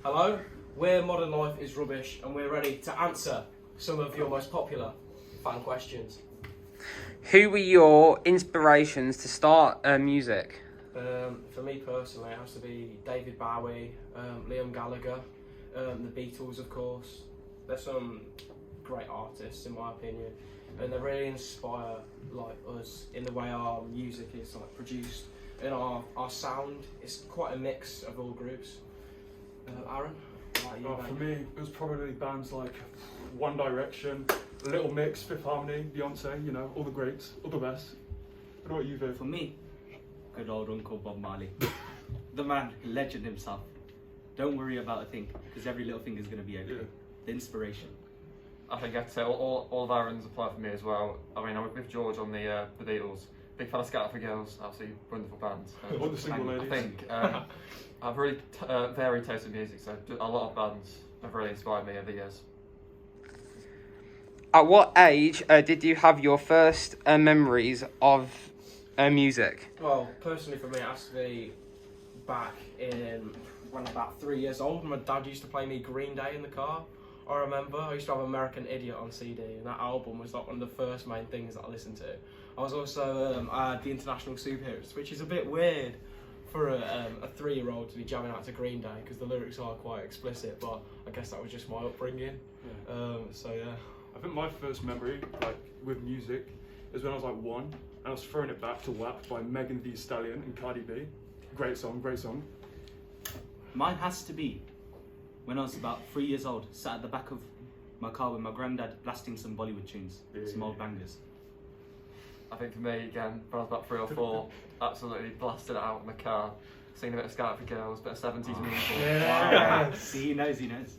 Hello, we're Modern Life is Rubbish and we're ready to answer some of your most popular fan questions. Who were your inspirations to start music? For me personally, it has to be David Bowie, Liam Gallagher, the Beatles of course. There's some great artists in my opinion, and they really inspire like us in the way our music is like produced and our sound. It's quite a mix of all groups. Aaron, what about you, For mate? me, it was probably bands like One Direction, Little Mix, Fifth Harmony, Beyonce, you know, all the greats, all the best. What about you, Viv? For me, good old Uncle Bob Marley. The man, legend himself. Don't worry about a thing, because every little thing is going to be okay. Yeah. The inspiration. I think I'd say all of Aaron's apply for me as well. I mean, I'm with George on the Beatles. Big fan of Scatter for Girls, absolutely wonderful band. All the single I ladies. think I've really varied taste in music, so a lot of bands have really inspired me over the years. At what age did you have your first memories of music? Well, personally for me, it has to be back in when I was about 3 years old. My dad used to play me Green Day in the car. I remember I used to have American Idiot on CD, and that album was like one of the first main things that I listened to. I was also I had the International Superheroes, which is a bit weird for a 3-year-old to be jamming out to Green Day because the lyrics are quite explicit. But I guess that was just my upbringing. Yeah. So yeah. I think my first memory, like with music, is when I was like 1, and I was throwing it back to WAP by Megan Thee Stallion and Cardi B. Great song, great song. Mine has to be when I was about 3 years old, sat at the back of my car with my granddad blasting some Bollywood tunes, some old bangers. I think for me, again, when I was about 3 or 4, absolutely blasted it out in the car, singing a bit of Scatter for Girls, bit of 70s music. Yeah. See, he knows, he knows.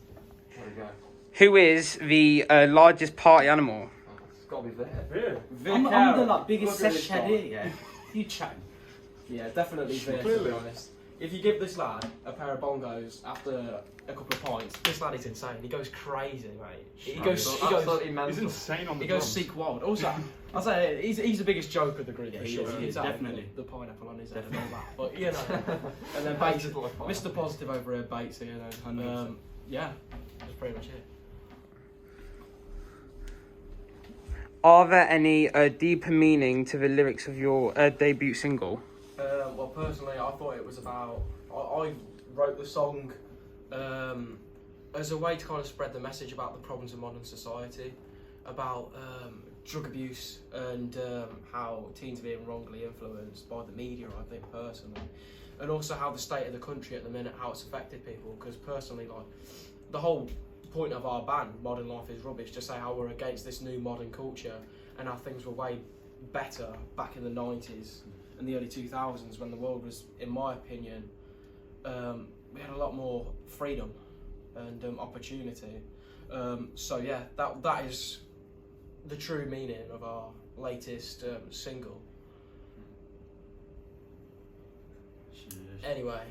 There we go. Who is the largest party animal? It's got to be there. Yeah. I'm the like, biggest Look at sesh this head guy. here, yeah. You chatting. Yeah, definitely Vic, to Clearly. be honest. If you give this lad a pair of bongos after a couple of pints, this lad is insane. He goes crazy, mate. He goes absolutely mental. He's insane on the he goes drums. seek wild. Also, I'll say he's the biggest joke of the group Yeah, for he sure. is, You he can is, tell definitely. the pineapple on his head and all that. But you know, and then Bates, Mr. Positive over here, Bates here. Then 100%. yeah, that's pretty much it. Are there any deeper meaning to the lyrics of your debut single? Well, personally, I thought it was about. I wrote the song as a way to kind of spread the message about the problems of modern society, about drug abuse and how teens are being wrongly influenced by the media, I think, personally. And also how the state of the country at the minute, how it's affected people. Because personally, like, the whole point of our band, Modern Life is Rubbish, to say how we're against this new modern culture and how things were way better back in the 90s and the early 2000s when the world was, in my opinion, we had a lot more freedom and opportunity. So yeah, that is the true meaning of our latest single. Anyway,